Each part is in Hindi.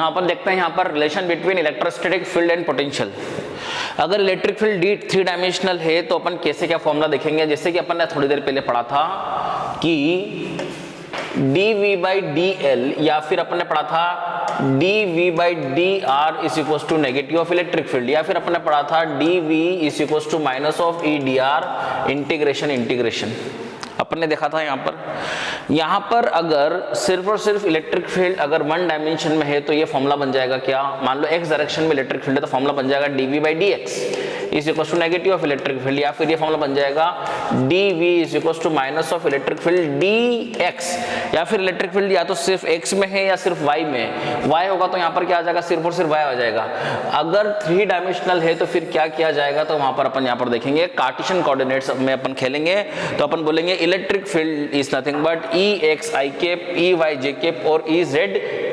यहाँ पर देखते हैं यहाँ पर relation between electrostatic field and potential. अगर इलेक्ट्रिक फील्ड डी 3 डायमेंशनल है तो अपन कैसे क्या फॉर्मूला देखेंगे, जैसे कि अपन ने थोड़ी देर पहले पढ़ा था कि dV/dl या फिर अपन ने पढ़ा था dV/dr is equal to negative of electric field, या फिर अपन ने पढ़ा था dV is equal to minus of E dr integration अपन ने देखा था। यहाँ पर अगर सिर्फ और सिर्फ इलेक्ट्रिक फील्ड अगर वन डायमेंशन में है तो ये फॉर्मूला बन जाएगा क्या, मान लो x डायरेक्शन में इलेक्ट्रिक फील्ड है तो फॉर्मूला बन जाएगा dV/dx is equal to negative of electric field, या फिर ये फॉर्मूला बन जाएगा dV is equal to minus of electric field dx, या फिर इलेक्ट्रिक फील्ड या तो सिर्फ x में है या सिर्फ y में, y होगा तो यहाँ पर क्या आ जाएगा, सिर्फ और सिर्फ y आ जाएगा। अगर 3 डायमेंशनल है तो फिर क्या किया जाएगा, तो वहां पर अपन यहाँ पर देखेंगे कार्टेशियन कोऑर्डिनेट्स में अपन खेलेंगे, तो अपन बोलेंगे electric field is nothing but Ex i cap, Ey j cap और Ez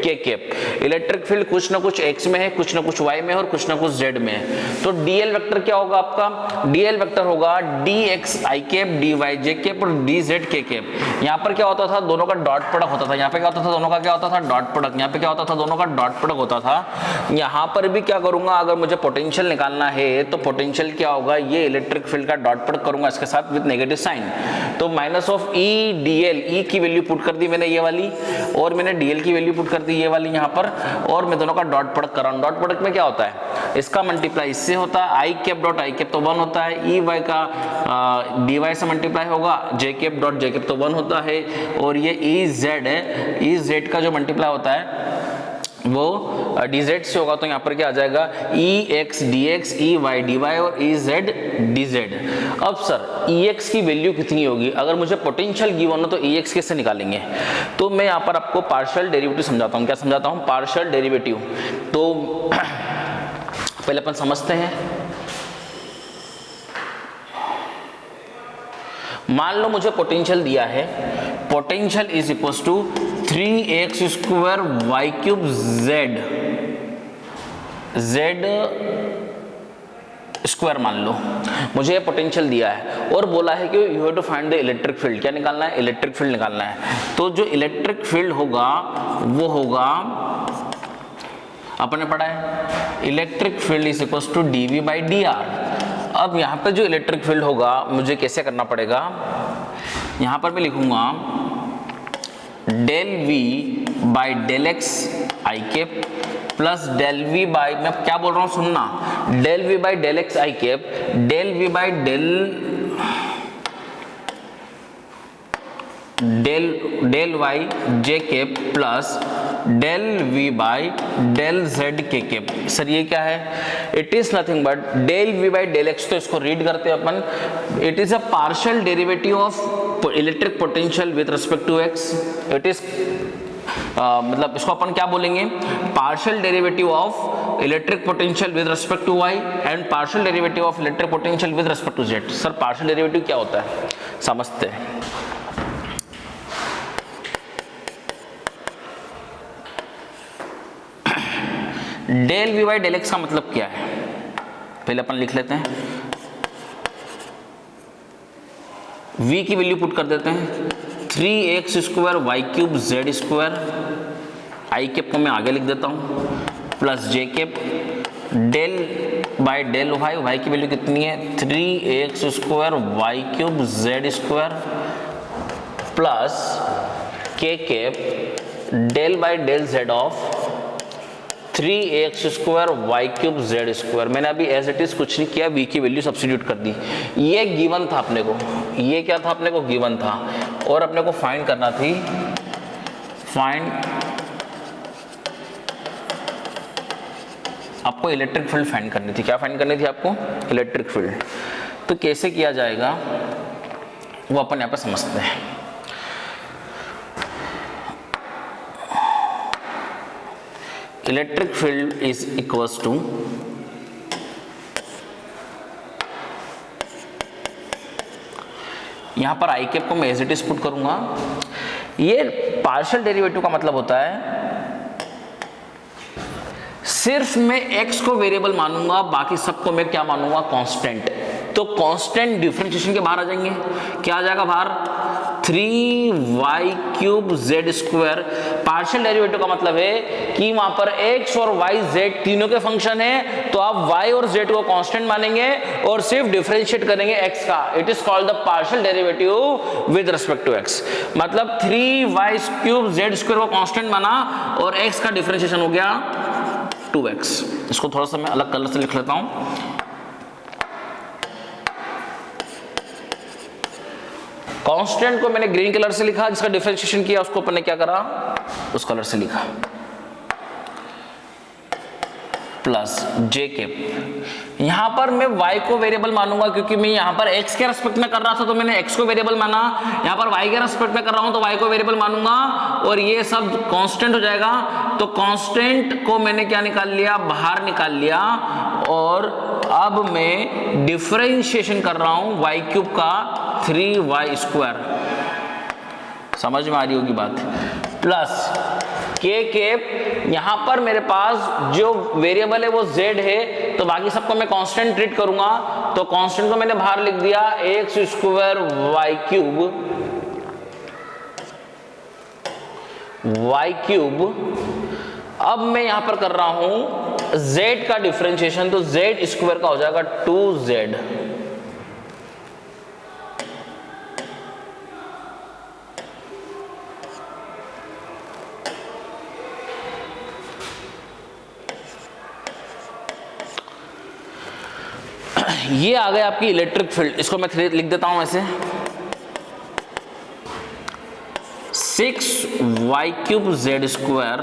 k cap. Electric field कुछ ना कुछ x में है, कुछ ना कुछ y में है और कुछ ना कुछ z में है। तो dl वेक्टर क्या होगा आपका, dl वेक्टर होगा dx i cap, dy j cap और dz k कैप। यहाँ पर क्या होता था, दोनों का डॉट प्रोडक्ट होता था, यहाँ पे क्या होता था, दोनों का क्या होता था, डॉट प्रोडक्ट, यहाँ पे क्या होता था, दोनों का डॉट प्रोडक्ट होता था। यहाँ पर भी क्या करूंगा, अगर मुझे पोटेंशियल निकालना है तो पोटेंशियल क्या होगा, ये इलेक्ट्रिक फील्ड का डॉट प्रोडक्ट करूंगा इसके साथ विद नेगेटिव साइन, तो minus of E dl, E की वैल्यू पुट कर दी मैंने ये वाली, और मैंने dl की वैल्यू पुट कर दी ये वाली यहाँ पर, और मैं दोनों का डॉट प्रोडक्ट कर रहा हूँ। डॉट प्रोडक्ट में क्या होता है, इसका मल्टीप्लाई इससे होता है, i cap dot i cap तो 1 होता है, Ey का dy से मल्टीप्लाई होगा, j cap dot j cap तो 1 होता है, और ये Ez है, Ez का जो मल्टीप्लाई होता है वो dz से होगा, तो यहाँ पर क्या आ जाएगा Ex dx, Ey dy और Ez dz। अब सर Ex की वैल्यू कितनी होगी, अगर मुझे पोटेंशियल गिवन हो तो Ex कैसे निकालेंगे, तो मैं यहाँ पर आपको पार्शियल डेरिवेटिव समझाता हूँ। क्या समझाता हूँ, पार्शियल डेरिवेटिव। तो पहले अपन समझते हैं, मान लो मुझे पोटेंशियल दिया है, potential is equal to 3x square y cube z square मान लो, मुझे पोटेंशियल दिया है और बोला है कि you have to find the electric field. क्या निकालना है, इलेक्ट्रिक फील्ड निकालना है। तो जो इलेक्ट्रिक फील्ड होगा वो होगा, अपन ने पढ़ा है electric field is equal to dV/dr। अब यहाँ पे जो इलेक्ट्रिक फील्ड होगा मुझे कैसे करना पड़ेगा, यहाँ पर मैं लिखूंगा del v/del x i cap plus del v/ मैं क्या बोल रहा हूँ सुनना, del v/del x i cap, del v/del y j cap plus del v/del z k cap. Sir ये क्या है, it is nothing but del v/del x, तो इसको रीड करते हैं अपन, it is a partial derivative of electric potential with respect to x। It is मतलब इसको अपन क्या बोलेंगे, partial derivative of electric potential with respect to y and partial derivative of electric potential with respect to z। Sir partial derivative क्या होता है समझते हैं। del v/del x का मतलब क्या है, पहले अपन लिख लेते हैं, v की वैल्यू पुट कर देते हैं 3x square y cube z square, i cap को मैं आगे लिख देता हूँ, plus j cap del by del y, y की वैल्यू कितनी है 3x square y cube z square plus k cap del by del z of 3x square y cube z square. मैंने अभी एज इट इज कुछ नहीं किया, v की वैल्यू सब्स्टिट्यूट कर दी। ये गिवन था अपने को, ये क्या था अपने को, गिवन था, और अपने को फाइंड करना थी, आपको इलेक्ट्रिक फील्ड फाइंड करनी थी। क्या फाइंड करनी थी आपको, इलेक्ट्रिक फील्ड। तो कैसे किया जाएगा वो अपन यहाँ पे समझते हैं। Electric field is equals to यहां पर आई कैप को मैं एज इट इज पुट करूंगा। ये पार्शियल डेरिवेटिव का मतलब होता है सिर्फ मैं x को वेरिएबल मानूंगा, बाकी सबको मैं क्या मानूंगा, कांस्टेंट। तो कांस्टेंट डिफरेंशिएशन के बाहर आ जाएंगे, क्या आ जाएगा बाहर, 3y³z²। पार्शियल डेरिवेटिव का मतलब है कि वहां पर x और y z तीनों के फंक्शन है, तो आप y और z को कांस्टेंट मानेंगे और सिर्फ डिफरेंशिएट करेंगे x का। It is called the partial derivative with respect to x। मतलब 3y³z² को कांस्टेंट माना और x का डिफरेंशिएशन हो गया 2x। इसको थोड़ा सा मैं अलग कलर से लिख लेता हूं। कांस्टेंट को मैंने ग्रीन कलर से लिखा, जिसका डिफरेंशिएशन किया उसको अपन ने क्या करा, उस कलर से लिखा, प्लस जे कैप। यहां पर मैं y को वेरिएबल मानूंगा क्योंकि मैं यहां पर x के रेस्पेक्ट में कर रहा था तो मैंने x को वेरिएबल माना। यहां पर y के रेस्पेक्ट में कर रहा हूं तो y को वेरिएबल मानूंगा और ये सब कांस्टेंट हो जाएगा। तो कांस्टेंट को मैंने क्या निकाल लिया, बाहर निकाल लिया और अब मैं डिफरेंशिएशन कर रहा हूं y³ का 3y²। समझ में आ रही होगी बात। प्लस के कैप, यहां पर मेरे पास जो वेरिएबल है वो z है, तो बाकी सबको मैं कांस्टेंट ट्रीट करूंगा। तो कांस्टेंट को मैंने बाहर लिख दिया x² y³। अब मैं यहां पर कर रहा हूं z का डिफरेंशिएशन, तो z² का हो जाएगा 2z। ये आ गया आपकी इलेक्ट्रिक फील्ड। इसको मैं लिख देता हूं ऐसे 6y³z²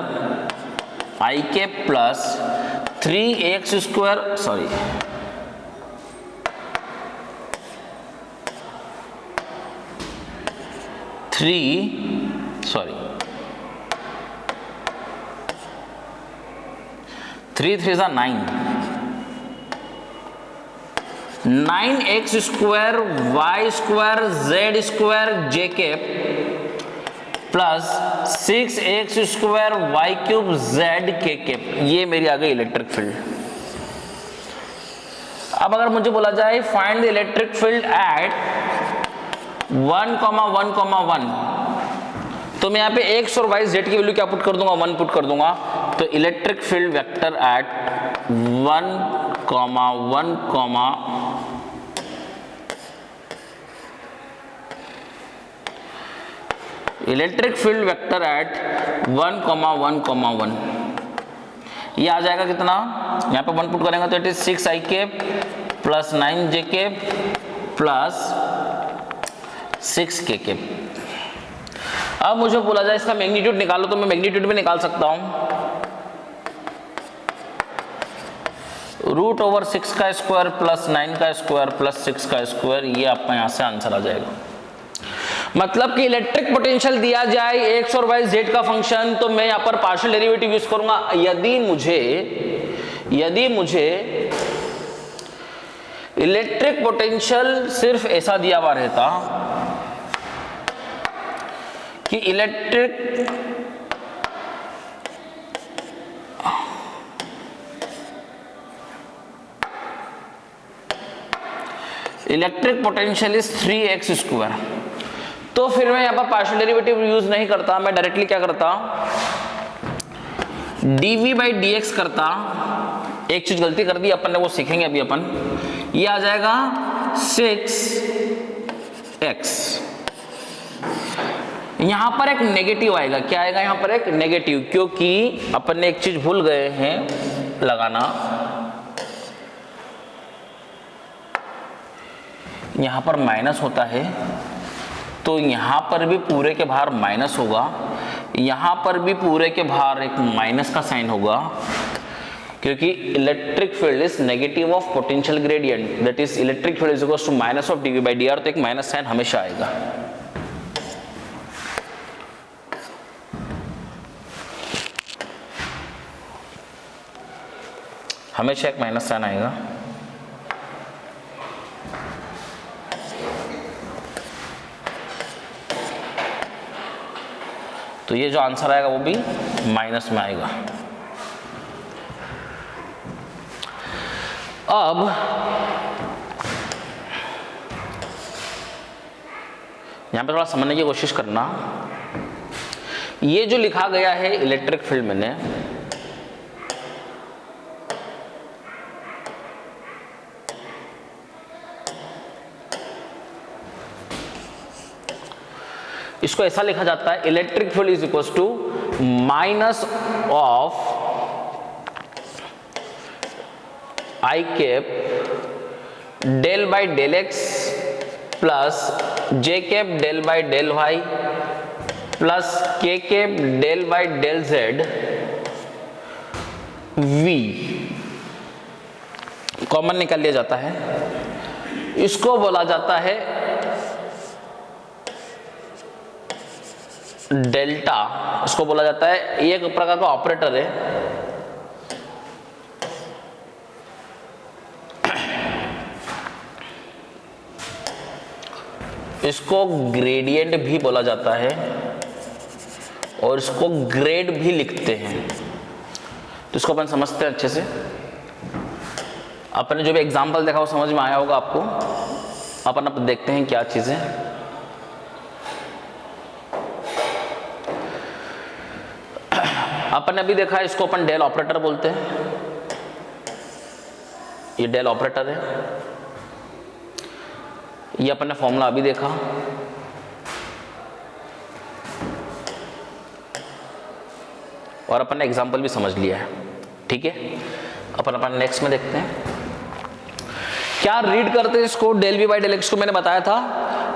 i cap plus 3x² sorry 3 3 9 9x² y² z² j cap plus 6x² y³ z k cap. ये मेरी आ गई इलेक्ट्रिक फील्ड। अब अगर मुझे बोला जाए find the electric field at 1,1,1, तो मैं यहाँ पे x और y z की वैल्यू क्या पुट कर दूंगा, 1 पुट कर दूंगा। तो electric field vector eight 1,1,1 electric field vector eight 1,1,1 ये आ जाएगा कितना, यहाँ पे 1 पुट करेंगे तो it is 6i cap plus 9j cap plus 6k cap. अब मुझे बोला जाए इसका मैग्नीट्यूड निकालो, तो मैं मैग्नीट्यूड भी निकाल सकता हूं। √6² प्लस 9² प्लस 6², ये आपका यहां से आंसर आ जाएगा। मतलब कि इलेक्ट्रिक पोटेंशियल दिया जाए x और y z का फंक्शन, तो मैं यहां पर पार्शियल डेरिवेटिव यूज करूंगा। यदि मुझे इलेक्ट्रिक पोटेंशियल सिर्फ ऐसा दिया हुआ रहता कि इलेक्ट्रिक पोटेंशियल इज 3x², तो फिर मैं यहां पर पार्शियल डेरिवेटिव यूज नहीं करता, मैं डायरेक्टली क्या करता, dv/dx करता। एक चीज गलती कर दी अपन ने, वो सीखेंगे अभी अपन। ये आ जाएगा 6x, यहां पर एक नेगेटिव आएगा। क्या आएगा यहां पर, एक नेगेटिव, क्योंकि अपन ने एक चीज भूल गए हैं लगाना। यहां पर माइनस होता है, तो यहां पर भी पूरे के बाहर माइनस होगा, यहां पर भी पूरे के बाहर एक माइनस का साइन होगा, क्योंकि electric field is negative of potential gradient, that is electric field is equal to minus of dv/dr, तो एक माइनस साइन हमेशा आएगा। हमेशा एक माइनस साइन आएगा। तो ये जो आंसर आएगा वो भी माइनस में आएगा। अब यहाँ पे थोड़ा समझने की कोशिश करना। ये जो लिखा गया है इलेक्ट्रिक फील्ड मैंने, इसको ऐसा लिखा जाता है, electric field is equal to minus of i cap del by del x plus j cap del by del y plus k cap del by del z v, common निकाल लिया जाता है। इसको बोला जाता है डेल्टा, इसको बोला जाता है, ये एक प्रकार का ऑपरेटर है। इसको ग्रेडियंट भी बोला जाता है और इसको ग्रेड भी लिखते हैं। तो इसको अपन समझते हैं अच्छे से। अपन ने जो भी एग्जाम्पल देखा वो समझ में आया होगा आपको। अपन अब देखते हैं क्या चीज़ है। अपन ने अभी देखा, इसको अपन डेल ऑपरेटर बोलते हैं। ये डेल ऑपरेटर है। ये अपन ने फॉर्मूला अभी देखा। और अपन ने एग्जाम्पल भी समझ लिया है, ठीक है। अपन नेक्स्ट में देखते हैं क्या रीड करते हैं इसको। Del v by del x को मैंने बताया था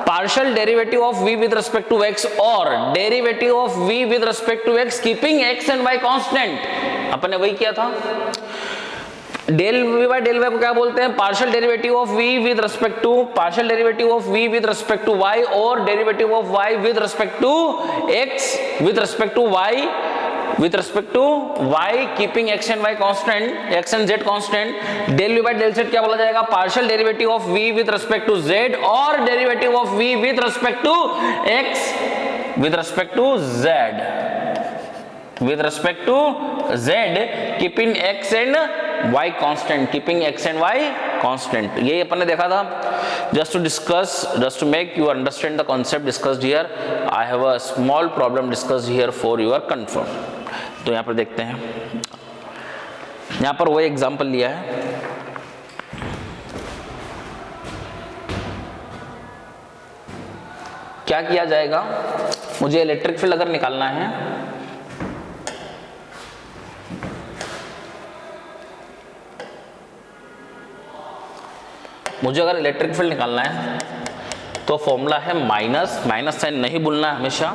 partial derivative of v with respect to x और derivative of v with respect to x keeping x and y constant. अपन ने वही किया था। Del v by del y को क्या बोलते हैं, partial derivative of v with respect to, partial derivative of v with respect to y और derivative of y with respect to x with respect to y with respect to y keeping x and y constant, x and z constant। del v by del z क्या बोला जाएगा, partial derivative of v with respect to z और derivative of v with respect to x with respect to z, with respect to z keeping x and y constant, keeping x and y constant। ये अपन ने देखा था। just to discuss, just to make you understand the concept discussed here, I have a small problem discussed here for your confirm। तो यहाँ पर देखते हैं, यहाँ पर वही एग्जाम्पल लिया है। क्या किया जाएगा, मुझे इलेक्ट्रिक फील्ड अगर निकालना है तो फॉर्मूला है माइनस, माइनस साइन नहीं भूलना है हमेशा,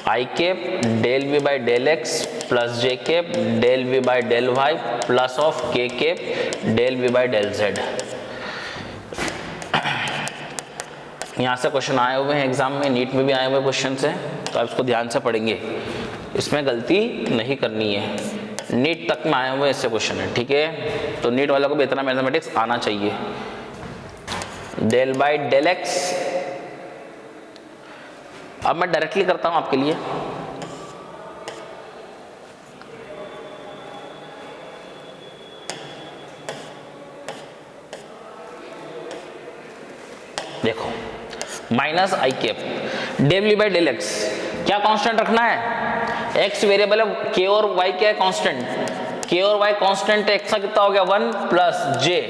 i cap del v by del x plus j cap del v by del y plus of k cap del v by del z. यहाँ से क्वेश्चन आए हुए हैं एग्जाम में, नीट में भी आए हुए क्वेश्चन हैं, तो आप इसको ध्यान से पढ़ेंगे, इसमें गलती नहीं करनी है। नीट तक में आए हुए ऐसे क्वेश्चन है, ठीक है। तो नीट वालों को भी इतना मैथमेटिक्स आना चाहिए। डेल बाई डेल एक्स, अब मैं डायरेक्टली करता हूं आपके लिए। देखो minus i cap del v by del x, क्या कांस्टेंट रखना है, एक्स वेरिएबल है, के और वाई क्या है कांस्टेंट, के और वाई कांस्टेंट है, एक्स का कितना हो गया 1 प्लस जे,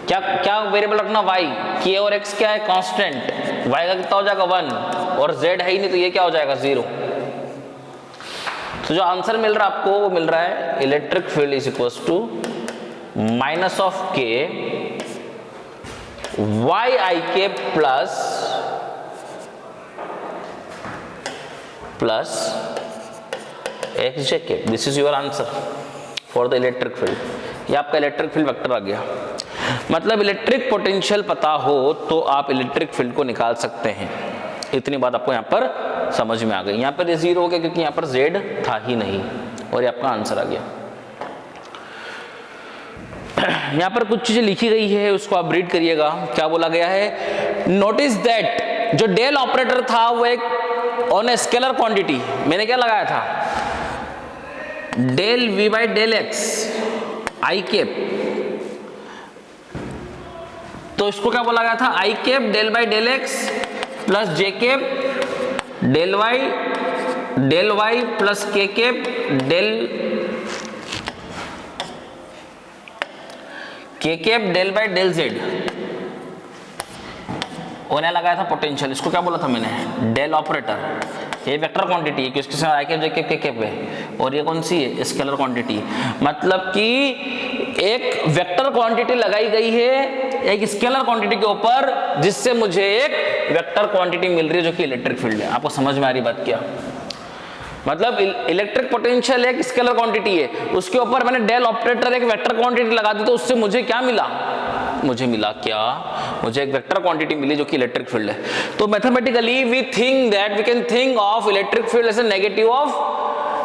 क्या क्या वेरिएबल रखना y, के और x क्या है कांस्टेंट, y का कितना हो जाएगा 1 और z है ही नहीं तो ये क्या हो जाएगा 0। तो जो आंसर मिल रहा है आपको वो मिल रहा है electric field is equals to minus of k y i k plus x j k. This is your answer for the electric field. ये आपका इलेक्ट्रिक फील्ड वेक्टर आ गया। मतलब इलेक्ट्रिक पोटेंशियल पता हो तो आप इलेक्ट्रिक फील्ड को निकाल सकते हैं। इतनी बात आपको यहाँ पर समझ में आ गई। यहाँ पर ये 0 हो गया क्योंकि यहाँ पर z था ही नहीं और ये आपका आंसर आ गया। यहाँ पर कुछ चीजें लिखी गई है उसको आप रीड करिएगा। क्या बोला गया है, नोटिस दैट जो डेल ऑपरेटर था वो एक ऑन ए स्केलर क्वांटिटी, मैंने क्या लगाया था del v by del x i cap, तो इसको क्या बोला गया था i cap del by del x plus j cap del y plus k cap del y del z होने लगाया था पोटेंशियल। इसको क्या बोला था मैंने, डेल ऑपरेटर। ये वेक्टर क्वांटिटी है, किसके साथ i cap j cap k cap है, और ये कौन सी है, स्केलर क्वांटिटी। मतलब कि एक वेक्टर क्वांटिटी लगाई गई है एक स्केलर क्वांटिटी के ऊपर, जिससे मुझे एक वेक्टर क्वांटिटी मिल रही है जो कि इलेक्ट्रिक फील्ड है। आपको समझ में आ रही बात क्या, मतलब इलेक्ट्रिक पोटेंशियल एक स्केलर क्वांटिटी है, उसके ऊपर मैंने डेल ऑपरेटर एक वेक्टर क्वांटिटी लगा दी, तो उससे मुझे क्या मिला, मुझे मिला क्या, मुझे एक वेक्टर क्वांटिटी मिली जो कि इलेक्ट्रिक फील्ड है। तो mathematically we think that we can think of electric field as a negative of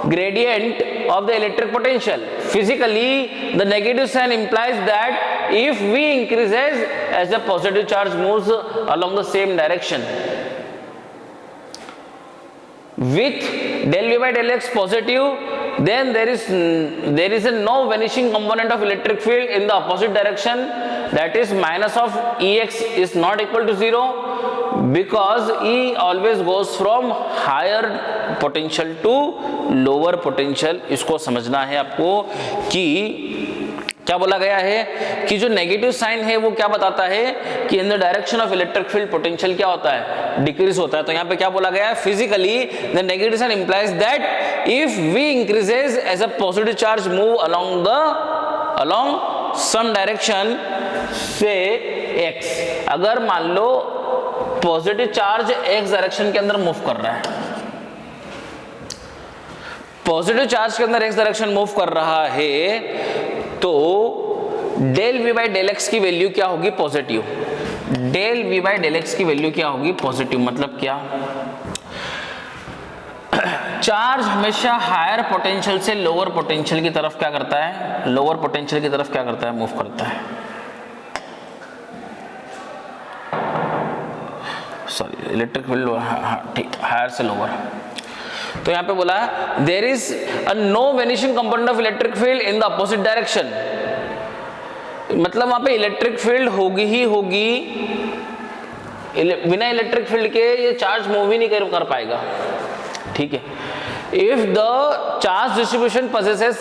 gradient of the electric potential. Physically, the negative sign implies that if V increases as the positive charge moves along the same direction, with del V by del X positive, then there is a no vanishing component of electric field in the opposite direction, that is minus of Ex is not equal to 0, because E always goes from higher potential to lower potential। इसको समझना है आपको कि क्या बोला गया है कि जो नेगेटिव साइन है वो क्या बताता है कि in the direction of electric field potential क्या होता है, डिक्रीज होता है। तो यहाँ पे क्या बोला गया है, physically the negative sign implies that if V increases as a positive charge move along some direction से X, अगर मान लो पॉजिटिव चार्ज X डायरेक्शन के अंदर मूव कर रहा है, पॉजिटिव चार्ज के अंदर X डायरेक्शन मूव कर रहा है, तो del V by del x की वैल्यू क्या होगी, positive. Del V by del x की वैल्यू क्या होगी, पॉजिटिव। मतलब क्या, चार्ज हमेशा हायर पोटेंशियल से लोअर पोटेंशियल की तरफ क्या करता है, लोअर पोटेंशियल की तरफ क्या करता है, मूव करता है। सॉरी, इलेक्ट्रिक फील्ड ठीक हायर से लोअर। तो यहाँ पे बोला है there is a no vanishing component of electric field in the opposite direction. मतलब वहां पे इलेक्ट्रिक फील्ड होगी ही होगी, बिना इलेक्ट्रिक फील्ड के ये चार्ज मूव ही नहीं कर पाएगा। ठीक है, if the charge distribution possesses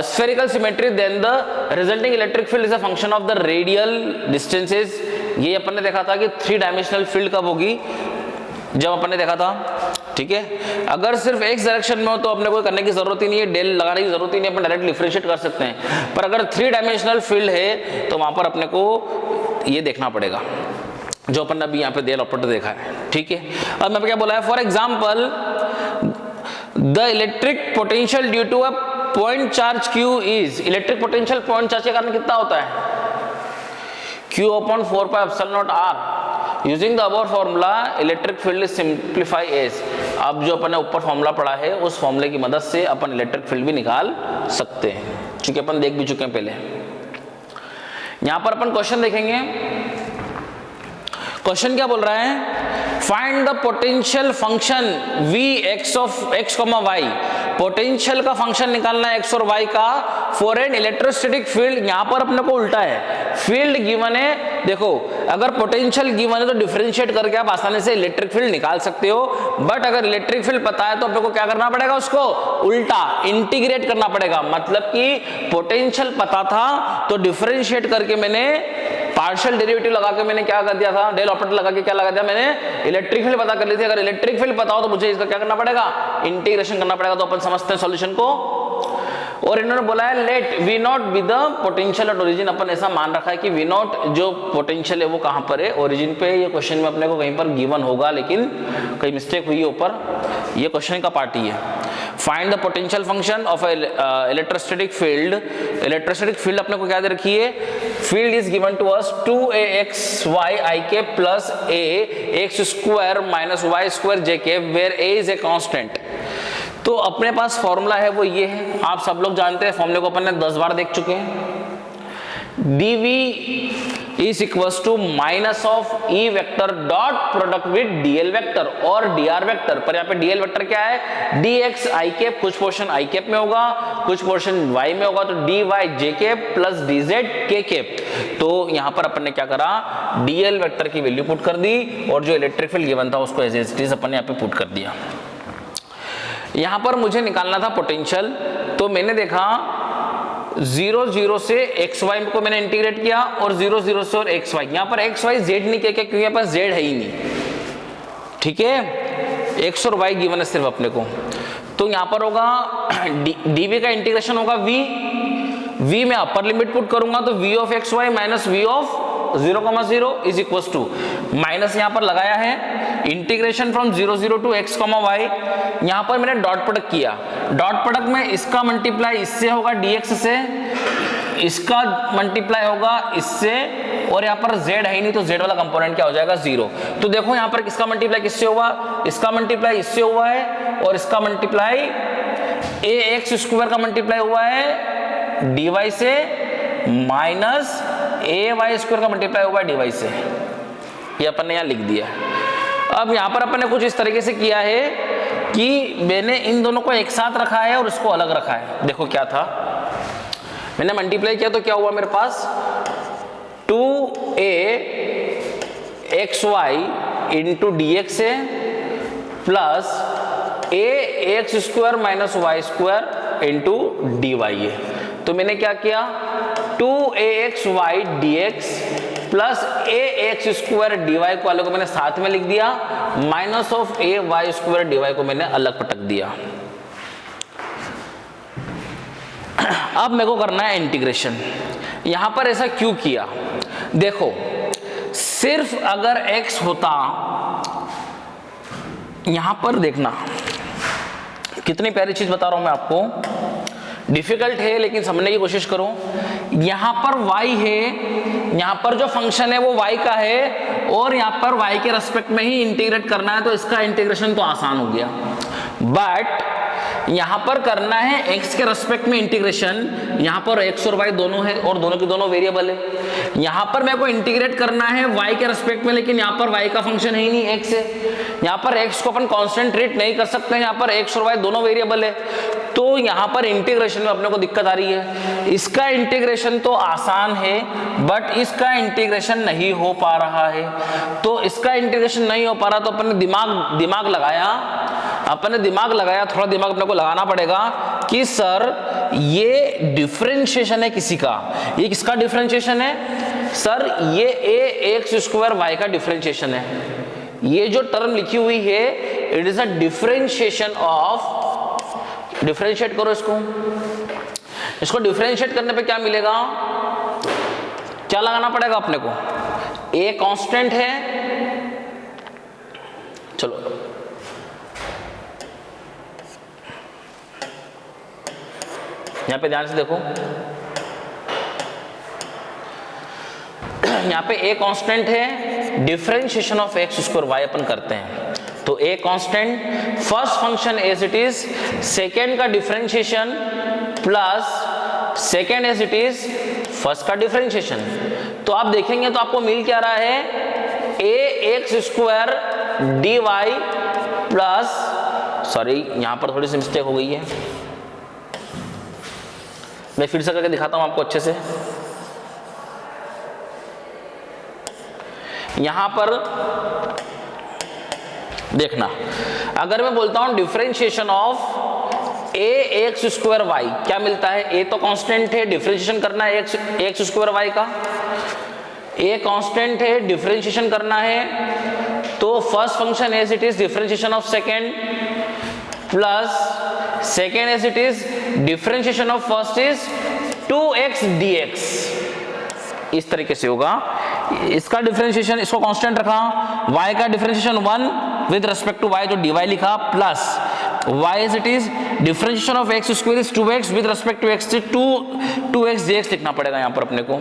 spherical symmetry, then the resulting electric field is a function of the radial distances। ये अपन ने देखा था कि 3 डायमेंशनल फील्ड कब होगी, जब अपन ने देखा था। ठीक है, अगर सिर्फ एक डायरेक्शन में हो तो अपने को करने की जरूरत ही नहीं है, डेल लगाने की जरूरत ही नहीं, अपन डायरेक्ट डिफरेंशिएट कर सकते हैं। पर अगर 3 डायमेंशनल फील्ड है तो वहां पर अपने को ये देखना पड़ेगा जो अपन ने अभी यहाँ पे डेल ऑपरेटर देखा है। ठीक है, अब मैं क्या बोला है, for example the electric potential due to a point charge Q is, electric potential point charge के कारण कितना होता है, Q upon 4 pi epsilon naught R। Using the above formula electric field is simplify as. अब जो अपन ने ऊपर फॉर्मूला पढ़ा है उस फॉर्मूले की मदद से अपन इलेक्ट्रिक फील्ड भी निकाल सकते हैं, क्योंकि अपन देख भी चुके हैं पहले। यहां पर अपन क्वेश्चन देखेंगे। क्वेश्चन क्या बोल रहा है, find the potential function V x of x, y। Potential का फंक्शन निकालना है x और y का फॉर एन इलेक्ट्रोस्टैटिक फील्ड। यहां पर अपने को उल्टा है, फील्ड गिवन है। देखो, अगर पोटेंशियल गिवन है तो डिफरेंशिएट करके आप आसानी से इलेक्ट्रिक फील्ड निकाल सकते हो, बट अगर इलेक्ट्रिक फील्ड पता है तो अपने को क्या करना पड़ेगा, उसको उल्टा इंटीग्रेट करना पड़ेगा। मतलब कि पोटेंशियल पता था तो डिफरेंशिएट करके मैंने पार्शियल डेरिवेटिव लगा के मैंने क्या कर दिया था, डेल ऑपरेटर लगा के क्या लगा दिया मैंने, इलेक्ट्रिक फील्ड पता कर ली थी। अगर इलेक्ट्रिक फील्ड पता हो तो मुझे इसका क्या करना पड़ेगा, इंटीग्रेशन करना पड़ेगा। तो अपन समझते हैं सॉल्यूशन को। और इन्होंने बोला है let V not be the potential at origin. अपन ऐसा मान रखा है कि V नॉट जो पोटेंशियल है वो कहां पर है, ओरिजिन पे। ये क्वेश्चन में अपने को कहीं पर गिवन होगा, लेकिन कहीं मिस्टेक हुई है ऊपर, ये क्वेश्चन का पार्ट ही है। Find the potential function of electrostatic field. Electrostatic field अपने को क्या दे रखी है, field is given to us 2AXY IK plus AX square minus Y square JK, where A is a constant. तो अपने पास फॉर्मूला है वो ये है, आप सब लोग जानते हैं फॉर्मूले को, अपन ने 10 बार देख चुके हैं। dv is equals to minus of e vector dot product with dl vector और dr वेक्टर। पर यहाँ पे dl वेक्टर क्या है, dx i कैप, कुछ पोर्शन i कैप में होगा, कुछ पोर्शन y में होगा, तो dy j cap plus dz k cap. तो यहाँ पर अपन ने क्या करा, dl वेक्टर की वैल्यू पुट कर दी और जो इलेक्ट्रिक फील्ड गिवन था उसको एज इट इज अपन ने यहाँ पे पुट कर दिया। यहाँ पर मुझे निकालना था पोटेंशियल, तो मैंने देखा 0 0 से xy को मैंने इंटीग्रेट किया और 0 0 से और xy, यहाँ पर xy z नहीं किया क्योंकि यहाँ पर z है ही नहीं, ठीक है, x और y गिवन है सिर्फ अपने को। तो यहाँ पर होगा dv का इंटीग्रेशन होगा v में अपर लिमिट पुट करूंगा तो v of xy minus v of 0,0 is equal to minus यहाँ पर लगाया है integration from 0 0 to x, y। यहाँ पर मैंने डॉट प्रोडक्ट किया, डॉट प्रोडक्ट में इसका मल्टीप्लाई इससे होगा dx से, इसका मल्टीप्लाई होगा इससे, और यहाँ पर z है ही नहीं तो z वाला कंपोनेंट क्या हो जाएगा 0। तो देखो यहाँ पर किसका मल्टीप्लाई किससे हुआ, इसका मल्टीप्लाई इससे हुआ है और इसका मल्टीप्लाई ax स्क्वायर का मल्टीप्लाई हुआ है dy से माइनस ay स्क्वायर का मल्टीप्लाई हुआ है dy से। ये अपन ने यहाँ लिख दिया। अब यहाँ पर अपन ने कुछ इस तरीके से किया है कि मैंने इन दोनों को एक साथ रखा है और इसको अलग रखा है। देखो क्या था, मैंने मल्टीप्लाई किया तो क्या हुआ मेरे पास 2a xy इंटू dx है plus ax square minus y square into dy है। तो मैंने क्या किया 2axy dx plus ax square dy को वाले को मैंने साथ में लिख दिया, minus of ay square dy को मैंने अलग पटक दिया। अब मेरे को करना है इंटीग्रेशन। यहां पर ऐसा क्यों किया, देखो सिर्फ अगर x होता, यहां पर देखना कितनी प्यारी चीज बता रहा हूं मैं आपको, डिफिकल्ट है लेकिन समझने की कोशिश करो। यहां पर y है, यहां पर जो फंक्शन है वो y का है और यहां पर y के रेस्पेक्ट में ही इंटीग्रेट करना है, तो इसका इंटीग्रेशन तो आसान हो गया। बट यहां पर करना है x के रेस्पेक्ट में इंटीग्रेशन, यहां पर x और y दोनों है और दोनों के दोनों वेरिएबल है। यहां पर मेरे को इंटीग्रेट करना है y के रेस्पेक्ट में, लेकिन यहां पर y का फंक्शन है ही नहीं, x है। यहां पर x को अपन कांस्टेंट ट्रीट नहीं कर सकते, यहां पर x और y दोनों वेरिएबल है, तो यहां पर इंटीग्रेशन में अपने को दिक्कत आ रही है। इसका इंटीग्रेशन तो आसान है बट इसका इंटीग्रेशन नहीं हो पा रहा है। तो इसका इंटीग्रेशन नहीं हो पा रहा तो अपन ने दिमाग लगाया, थोड़ा दिमाग अपने को लगाना पड़ेगा कि सर ये डिफरेंशिएशन है किसी का, ये किसका डिफरेंशिएशन है, सर ये ax स्क्वायर y का डिफरेंशिएशन है। ये जो टर्म लिखी हुई है it is a differentiation of, differentiate करो इसको डिफरेंशिएट करने पे क्या मिलेगा, क्या लगाना पड़ेगा अपने को, a कांस्टेंट है, चलो यहां पे ध्यान से देखो, यहां पे a कांस्टेंट है, differentiation of x square y अपन करते हैं, तो a constant, first function as it is, second का differentiation plus second as it is first का डिफरेंशिएशन। तो आप देखेंगे तो आपको मिल क्या रहा है, ax square dy plus, sorry यहां पर थोड़ी सी मिस्टेक हो गई है, मैं फिर से करके दिखाता हूं आपको अच्छे से। यहां पर देखना, अगर मैं बोलता हूं differentiation of ax square y, क्या मिलता है, a तो कांस्टेंट है, डिफरेंशिएशन करना है x स्क्वायर y का, a कांस्टेंट है, डिफरेंशिएशन करना है, तो first function as it is differentiation of second plus second as it is differentiation of first is 2x dx, इस तरीके से होगा। इसका डिफरेंशिएशन, इसको कांस्टेंट रखा, y का differentiation 1 with respect to y जो dy लिखा, plus y as it is differentiation of x square is 2x with respect to x से 2x dx लिखना पड़ेगा यहां पर अपने को।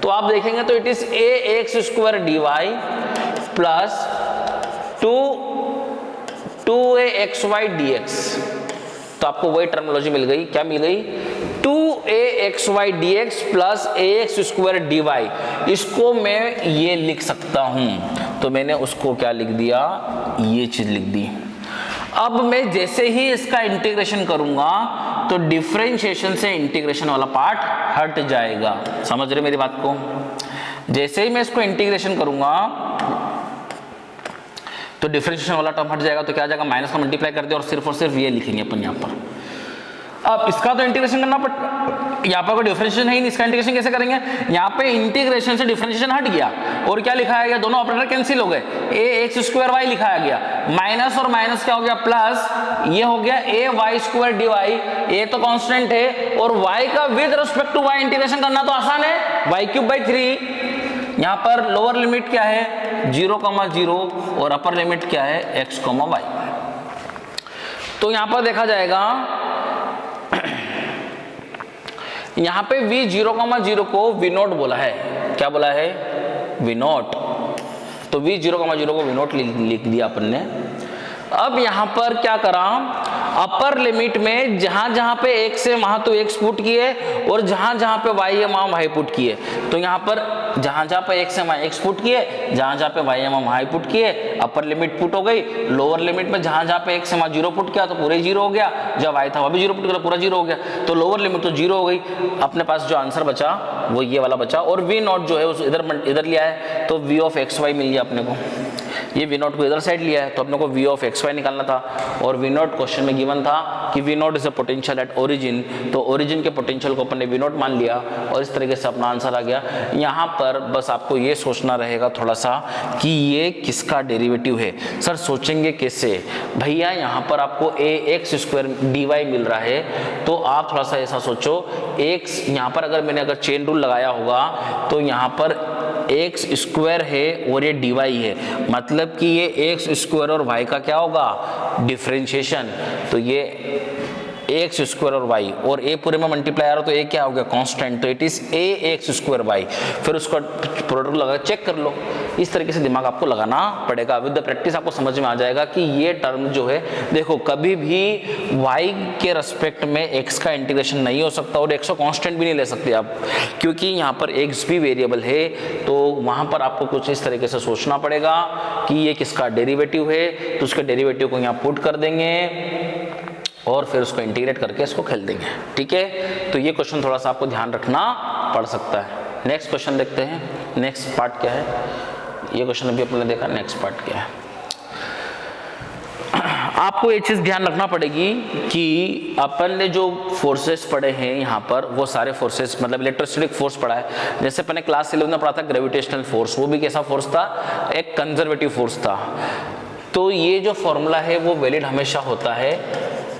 तो आप देखेंगे तो it is ax square dy plus 2axy dx, तो आपको वही टर्मिनोलॉजी मिल गई, क्या मिल गई, 2axy dx plus ax square dy, इसको मैं ये लिख सकता हूं, तो मैंने उसको क्या लिख दिया, ये चीज लिख दी। अब मैं जैसे ही इसका इंटीग्रेशन करूंगा तो डिफरेंशिएशन से इंटीग्रेशन वाला पार्ट हट जाएगा। समझ रहे मेरी बात को? जैसे ही मैं इसको इंटीग्रेशन करूंगा तो डिफरेंशिएशन वाला टर्म हट जाएगा, तो क्या आ जाएगा, माइनस का मल्टीप्लाई कर दे और सिर्फ ये लिखेंगे अपन यहाँ पर। अब इसका तो इंटीग्रेशन करना पड़, यहाँ पर कोई डिफरेंशिएशन है ही नहीं, इसका इंटीग्रेशन कैसे करेंगे? यहाँ पे इंटीग्रेशन से डिफरेंशिएशन हट गया और क्या लिखाया गया, दोनों ऑपरेटर कैंसिल हो गए, ए एक्स स्क्वायर वाई लिखाया गया, माइनस और माइनस क्या हो गया प्लस, ये हो गया a y square d y, a तो कांस्टेंट है और वाई का with respect to y integration करना तो आसान है, वाई क्यूब बाई 3। यहाँ पर लोअर लिमिट क्या है 0,0 और अपर लिमिट क्या है x, y। तो यहाँ पर देखा जाएगा यहाँ पे v 0,0 को v नोट बोला है, क्या बोला है, v नोट, तो v 0,0 को v नोट लिख दिया अपन ने। अब यहाँ पर क्या करा, अपर लिमिट में जहां जहां पे x है वहां तो x पुट किए और जहां जहां पे y है वहां y पुट किए, तो यहाँ पर जहां जहां पे x है वहां x पुट किए, जहां जहां पे y है वहां y पुट किए, अपर लिमिट पुट हो गई। लोअर लिमिट में जहां जहां पे x है वहां 0 पुट किया तो पूरे 0 हो गया, जब y था वहां भी 0 पुट किया पूरा 0 हो गया, तो लोअर लिमिट तो 0 हो गई। अपने पास जो आंसर बचा वो ये वाला बचा और v नॉट जो है उस इधर लिया है तो v ऑफ एक्स वाई मिल गया अपने को, ये v नॉट को इधर साइड लिया है तो अपने को v ऑफ एक्स वाई निकालना था और v नॉट क्वेश्चन में गिवन था कि v not is a potential at origin, तो ओरिजिन के पोटेंशियल को अपन ने v नॉट मान लिया और इस तरीके से अपना आंसर आ गया। यहाँ पर बस आपको ये सोचना रहेगा थोड़ा सा कि ये किसका डेरिवेटिव है। सर सोचेंगे कैसे भैया, यहाँ पर आपको ए एक्स स्क्वायर डी वाई मिल रहा है तो आप थोड़ा सा ऐसा सोचो, एक्स यहाँ पर अगर चेन रूल लगाया होगा तो यहाँ पर एक्स स्क्वायर है और ये dy है, मतलब कि ये एक्स स्क्वायर और y का क्या होगा, डिफरेंशिएशन, तो ये एक्स स्क्वायर और y और a पूरे में मल्टीप्लाई आ रहा तो a क्या हो गया, कांस्टेंट, तो it is a x square y, फिर उसका प्रोडक्ट लगा चेक कर लो। इस तरीके से दिमाग आपको लगाना पड़ेगा, विद द प्रैक्टिस आपको समझ में आ जाएगा कि ये टर्म जो है, देखो कभी भी y के रेस्पेक्ट में x का इंटीग्रेशन नहीं हो सकता और x को कांस्टेंट भी नहीं ले सकते आप, क्योंकि यहाँ पर x भी वेरिएबल है, तो वहाँ पर आपको कुछ इस तरीके से सोचना पड़ेगा कि ये किसका डेरिवेटिव है, तो उसके डेरिवेटिव को यहाँ पुट कर देंगे और फिर उसको इंटीग्रेट करके इसको खेल देंगे, ठीक है। तो ये क्वेश्चन थोड़ा सा आपको ध्यान रखना पड़ सकता है। नेक्स्ट क्वेश्चन देखते हैं, नेक्स्ट पार्ट क्या है, ये क्वेश्चन अभी अपने देखा, नेक्स्ट पार्ट क्या है। आपको ये चीज ध्यान रखना पड़ेगी कि अपन ने जो फोर्सेस पढ़े हैं यहाँ पर वो सारे फोर्सेस, मतलब इलेक्ट्रोस्टैटिक फोर्स पढ़ा है, जैसे अपन ने क्लास 11 में पढ़ा था ग्रेविटेशनल फोर्स, वो भी कैसा फोर्स था, एक कंजर्वेटिव फोर्स था। तो ये जो फॉर्मूला है वो वैलिड हमेशा होता है,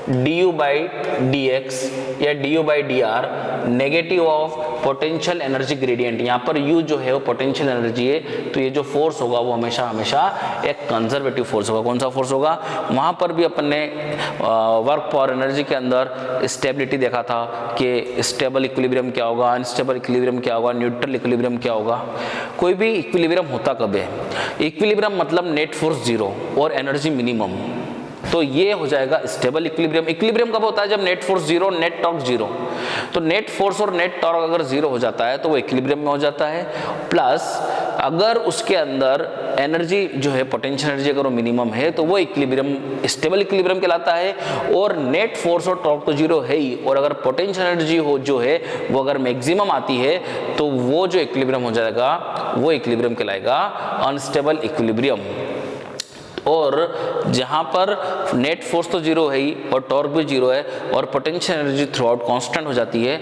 du बाई dx या du by dr negative of potential energy gradient. यहाँ पर u जो है वो पोटेंशियल एनर्जी है, तो ये जो फोर्स होगा वो हमेशा हमेशा एक कंजर्वेटिव फोर्स होगा। कौन सा फोर्स होगा, वहाँ पर भी अपन ने वर्क पावर एनर्जी के अंदर स्टेबिलिटी देखा था कि स्टेबल इक्विलिब्रियम क्या होगा, अनस्टेबल इक्विलिब्रियम क्या होगा, न्यूट्रल इक्विलिब्रियम क्या होगा। कोई भी इक्विलिब्रियम होता कब है, इक्विलिब्रियम मतलब नेट फोर्स 0 और एनर्जी मिनिमम, तो ये हो जाएगा स्टेबल इक्विलिब्रियम। इक्विलिब्रियम कब होता है, जब नेट फोर्स 0 नेट टॉर्क 0, तो नेट फोर्स और नेट टॉर्क अगर 0 हो जाता है तो वो इक्विलिब्रियम में हो जाता है, प्लस अगर उसके अंदर एनर्जी जो है पोटेंशियल एनर्जी अगर वो मिनिमम है तो वो इक्विलिब्रियम स्टेबल इक्विलिब्रियम कहलाता है। और नेट फोर्स और टॉर्क तो 0 है ही, और अगर पोटेंशियल एनर्जी हो जो है वो अगर मैक्सिमम आती है तो वो जो इक्विलिब्रियम हो जाएगा वो इक्विलिब्रियम कहलाएगा अनस्टेबल इक्विलिब्रियम। और जहाँ पर नेट फोर्स तो 0 है ही और टॉर्क भी 0 है और potential energy through out constant हो जाती है,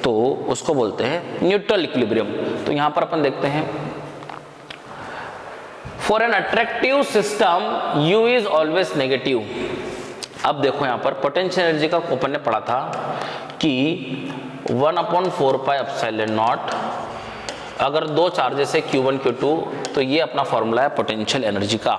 तो उसको बोलते हैं न्यूट्रल इक्विलिब्रियम। तो यहाँ पर अपन देखते हैं, for an attractive system u is always negative. अब देखो यहाँ पर पोटेंशियल एनर्जी का अपन ने पढ़ा था कि 1/4πε0, अगर दो चार्जेस है Q1 Q2 तो ये अपना फॉर्मूला है पोटेंशियल एनर्जी का,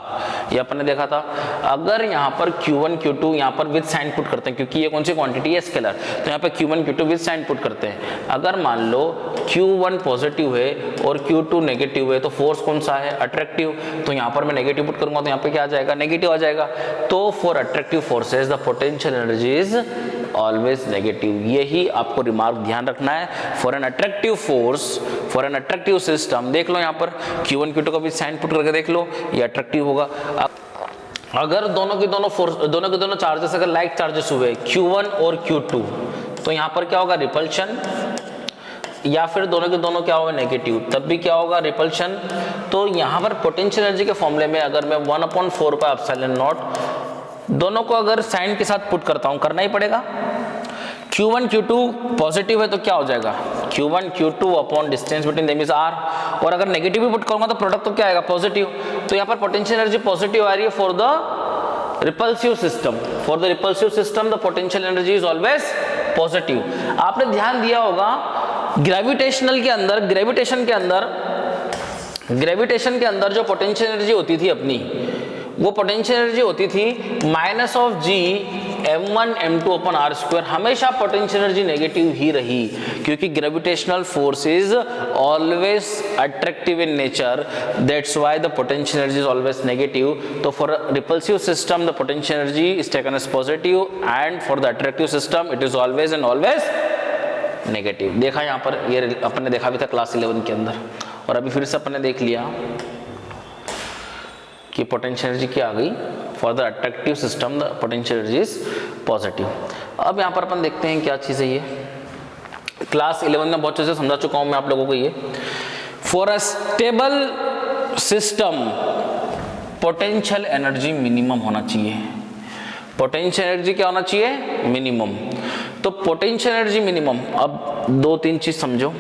ये अपन ने देखा था। अगर यहाँ पर Q1 Q2 यहाँ पर विद साइन पुट करते हैं, क्योंकि ये कौन सी क्वांटिटी है, स्केलर, तो यहाँ पे Q1 Q2 with sign put करते हैं। अगर मान लो Q1 पॉजिटिव है और Q2 नेगेटिव है तो फोर्स कौन सा है, अट्रैक्टिव, तो यहाँ पर मैं नेगेटिव पुट करूंगा तो यहाँ पे क्या आ जाएगा, नेगेटिव आ जाएगा। तो for attractive forces the potential energy is always negative. यही आपको रिमार्क ध्यान रखना है। For an attractive force, for an attractive system, देख लो यहाँ पर Q1 Q2 का भी साइन पुट करके देख लो, ये अट्रैक्टिव होगा। अगर दोनों के दोनों चार्जेस अगर लाइक चार्जेस हुए Q1 और Q2, तो यहाँ पर क्या होगा, रिपल्शन, या फिर दोनों के दोनों क्या होगा, नेगेटिव, तब भी क्या होगा, रिपल्शन। तो यहाँ पर पोटेंशियल एनर्जी के फॉर्मूले में अगर मैं 1/4 पाई एप्सिलॉन नॉट दोनों को अगर साइन के साथ पुट करता हूँ, करना ही पड़ेगा। Q1 Q2 पॉजिटिव है तो क्या हो जाएगा, Q1 Q2 upon distance between them is R, और अगर नेगेटिव भी पुट करूंगा तो प्रोडक्ट तो क्या आएगा, पॉजिटिव। तो यहाँ पर पोटेंशियल एनर्जी पॉजिटिव आ रही है for the repulsive system. For the repulsive system the potential energy is always positive. आपने ध्यान दिया होगा ग्रेविटेशन के अंदर जो पोटेंशियल एनर्जी होती थी अपनी, वो पोटेंशियल एनर्जी होती थी -G m1 m2 अपन r²। हमेशा पोटेंशियल एनर्जी नेगेटिव ही रही, क्योंकि gravitational force is always attractive in nature, that's why the potential energy is always negative. तो for repulsive system the potential energy is taken as positive, and for the attractive system it is always and always negative. देखा यहाँ पर, ये अपन ने देखा भी था क्लास 11 के अंदर, और अभी फिर से अपन ने देख लिया कि पोटेंशियल एनर्जी क्या आ गई, for the attractive system the potential energy is positive. अब यहाँ पर अपन देखते हैं क्या चीज़ है ये। क्लास 11 में बहुत अच्छे से समझा चुका हूँ मैं आप लोगों को ये। For a stable system potential energy minimum होना चाहिए। पोटेंशियल एनर्जी क्या होना चाहिए, मिनिमम। तो पोटेंशियल एनर्जी मिनिमम, अब 2-3 चीज समझो।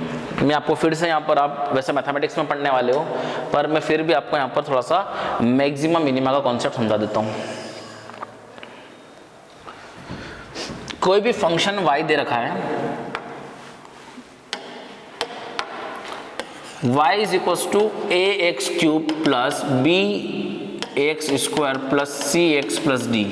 मैं आपको फिर से यहाँ पर, आप वैसे मैथमेटिक्स में पढ़ने वाले हो, पर मैं फिर भी आपको यहाँ पर थोड़ा सा मैक्सिमम मिनिमा का कॉन्सेप्ट समझा देता हूँ। कोई भी फंक्शन y दे रखा है, y is equal to ax³ plus bx² plus cx plus d।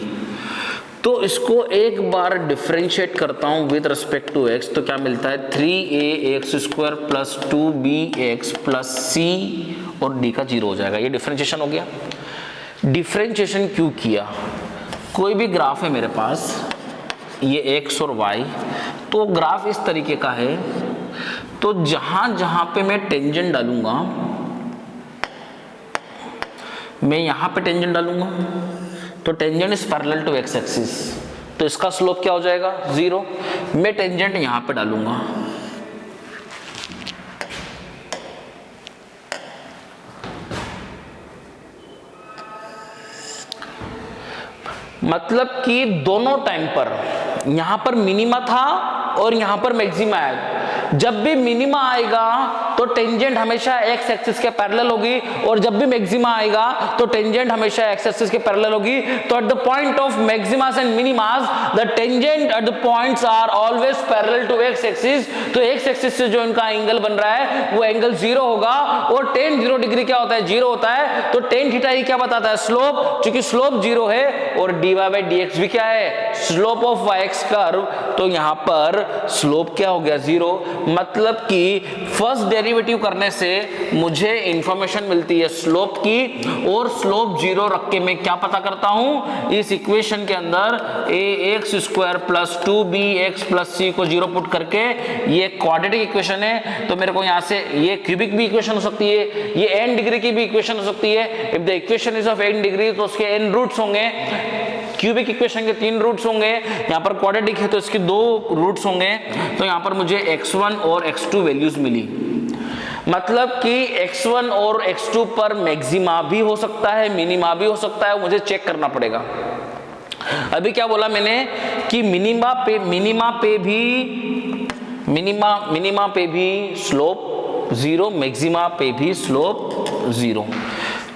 तो इसको एक बार डिफरेंशिएट करता हूं विद रिस्पेक्ट टू x, तो क्या मिलता है, 3ax² plus 2bx plus c, और d का 0 हो जाएगा। ये डिफरेंशिएशन हो गया। डिफरेंशिएशन क्यों किया, कोई भी ग्राफ है मेरे पास, ये x और y, तो ग्राफ इस तरीके का है, तो जहां जहां पे मैं टेंजेंट डालूंगा, मैं यहां पे टेंजेंट डालूंगा, तो tangent is parallel to x axis, तो इसका स्लोप क्या हो जाएगा, 0। मैं टेंजेंट यहां पे डालूंगा, मतलब कि दोनों टाइम पर, यहां पर मिनिमा था और यहां पर मैक्सिमा है। जब भी मिनिमा आएगा तो टेंजेंट हमेशा x एक्सिस के पैरेलल होगी, और जब भी मैक्सिमा आएगा तो टेंजेंट हमेशा x एक्सिस के पैरेलल होगी। तो at the point of maximas and minimas the tangent at the points are always parallel to x axis. तो x एक्सिस से जो इनका एंगल बन रहा है वो एंगल 0 होगा, और tan 0 डिग्री क्या होता है, 0 होता है। तो tan थीटा ही क्या बताता है, स्लोप। चूंकि स्लोप 0 है और dy बाई dx भी क्या है, स्लोप ऑफ yx कर्व, तो यहां पर स्लोप क्या हो गया, 0। मतलब कि फर्स्ट डेरिवेटिव करने से मुझे इंफॉर्मेशन मिलती है स्लोप की, और स्लोप 0 रख के मैं क्या पता करता हूं, इस इक्वेशन के अंदर ax² plus 2bx plus c को 0 पुट करके, ये क्वाड्रेटिक इक्वेशन है, तो मेरे को यहां से ये क्यूबिक भी इक्वेशन हो सकती है, ये n डिग्री की भी इक्वेशन हो सकती है। If the equation is of n degree तो उसके n रूट्स होंगे, क्यूबिक इक्वेशन के 3 रूट्स होंगे, यहाँ पर क्वाड्रेटिक है तो इसके 2 रूट्स होंगे। तो यहाँ पर मुझे x1 और x2 वैल्यूज मिली, मतलब कि x1 और x2 पर मैक्सिमा भी हो सकता है, मिनिमा भी हो सकता है, मुझे चेक करना पड़ेगा। अभी क्या बोला मैंने कि मिनिमा पे भी स्लोप 0, मैक्सिमा पे भी स्लोप 0।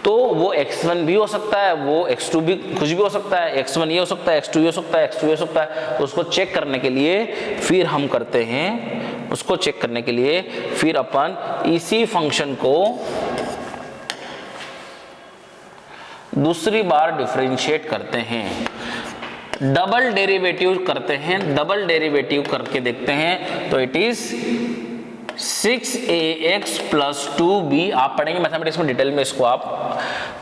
तो वो x1 भी हो सकता है, वो x2 भी, कुछ भी हो सकता है, x1 ये हो सकता है, x2 ये हो सकता है, x2 ये हो सकता है। तो उसको चेक करने के लिए फिर हम करते हैं, उसको चेक करने के लिए फिर अपन इसी फंक्शन को दूसरी बार डिफरेंशिएट करते हैं, डबल डेरिवेटिव करते हैं। डबल डेरिवेटिव करके देखते हैं, तो it is 6ax plus 2b। आप पढ़ेंगे मैथमेटिक्स में डिटेल में इसको आप,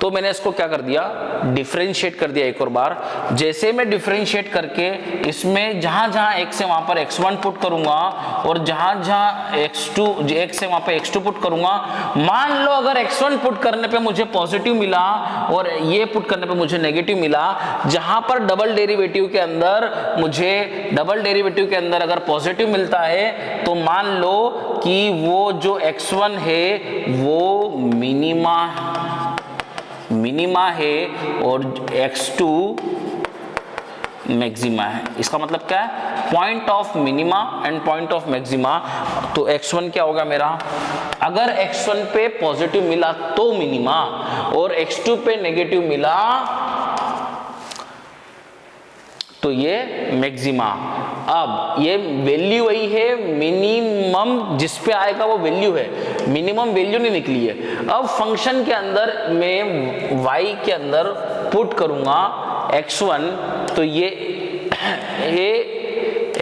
तो मैंने इसको क्या कर दिया, डिफरेंशिएट कर दिया एक और बार। जैसे मैं डिफरेंशिएट करके इसमें जहां जहां x है वहां पर x1 पुट करूंगा और जहां जहां x है वहां पर x2 पुट करूंगा। मान लो अगर x1 पुट करने पे मुझे पॉजिटिव मिला और ये पुट करने पे मुझे नेगेटिव मिला, जहां पर डबल डेरिवेटिव के अंदर अगर पॉजिटिव मिलता है तो मान लो कि वो जो x1 है वो मिनिमा है और x2 मैक्सिमा है। इसका मतलब क्या है, point of minima and point of maxima. तो x1 क्या होगा मेरा, अगर x1 पे पॉजिटिव मिला तो मिनिमा और x2 पे नेगेटिव मिला तो ये मैक्सिमा। अब ये वैल्यू वही है, मिनिमम जिस पे आएगा वो वैल्यू है, मिनिमम वैल्यू नहीं निकली है। अब फंक्शन के अंदर मैं y के अंदर पुट करूंगा x1, तो ये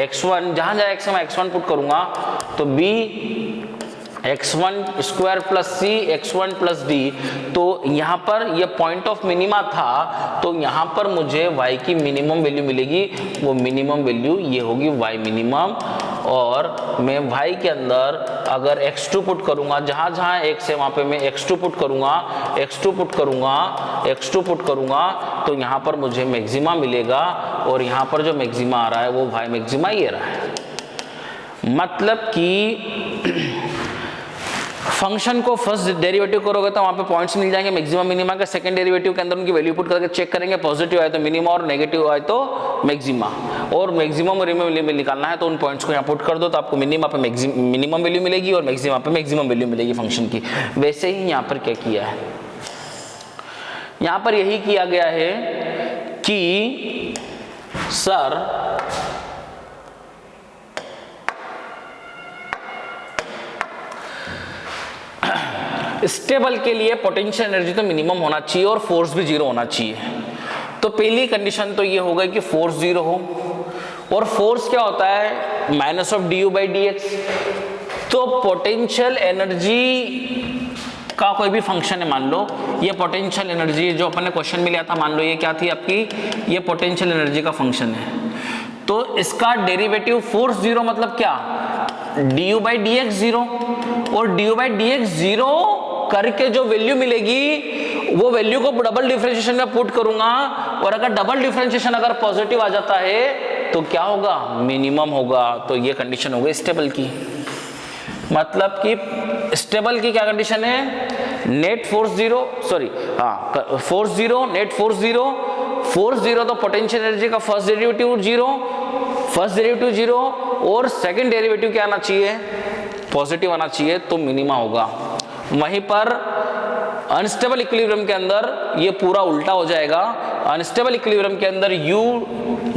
x1 जहां जहां x मैं x1 पुट करूंगा तो b x1 स्क्वायर प्लस सी x1 प्लस डी। तो यहाँ पर ये पॉइंट ऑफ मिनिमा था, तो यहाँ पर मुझे y की मिनिमम वैल्यू मिलेगी, वो मिनिमम वैल्यू ये होगी y मिनिमम। और मैं y के अंदर अगर x2 पुट करूंगा, जहां जहां x है वहां पे मैं x2 पुट करूंगा, तो यहाँ पर मुझे मैक्सिमा मिलेगा और यहाँ पर जो मैक्सिमा आ रहा है वो y मैक्सिमा ये रहा है। मतलब कि फंक्शन को फर्स्ट डेरिवेटिव करोगे तो वहां पे पॉइंट्स मिल जाएंगे मैक्सिमम मिनिमा के, सेकंड डेरिवेटिव के अंदर उनकी वैल्यू पुट करके चेक करेंगे, पॉजिटिव आए तो मिनिमा और नेगेटिव आए तो मैक्सिमा। और मैक्सिमम और मिनिमम निकालना है तो उन पॉइंट्स को यहाँ पुट कर दो तो आपको मिनिमा पे मिनिमम वैल्यू मिलेगी और मैक्सिमा पे मैक्सिमम वैल्यू मिलेगी फंक्शन की। वैसे ही यहाँ पर क्या किया है, यहाँ पर यही किया गया है कि सर स्टेबल के लिए पोटेंशियल एनर्जी तो मिनिमम होना चाहिए और फोर्स भी जीरो होना चाहिए। तो पहली कंडीशन तो ये होगा कि फोर्स जीरो हो, और फोर्स क्या होता है, minus of D u by d x. तो पोटेंशियल एनर्जी का कोई भी फंक्शन है, मान लो ये पोटेंशियल एनर्जी जो अपन ने क्वेश्चन में लिया था, मान लो ये क्या थी आपकी, ये पोटेंशियल एनर्जी का फंक्शन है। तो इसका डेरिवेटिव फोर्स जीरो मतलब क्या, d u by d x zero, और d u by d x zero करके जो वैल्यू मिलेगी वो वैल्यू को डबल डिफरेंशिएशन में पुट करूंगा, और अगर डबल डिफरेंशिएशन अगर पॉजिटिव आ जाता है तो क्या होगा, मिनिमम होगा। तो ये कंडीशन हो गई स्टेबल की। मतलब कि स्टेबल की क्या कंडीशन है, net force zero, force zero, net force zero, तो पोटेंशियल एनर्जी का फर्स्ट डेरिवेटिव जीरो, और सेकंड डेरिवेटिव क्या आना चाहिए, पॉजिटिव आना चाहिए, तो मिनिमा होगा। वहीं पर अनस्टेबल इक्विलिब्रियम के अंदर ये पूरा उल्टा हो जाएगा। अनस्टेबल इक्विलिब्रियम के अंदर U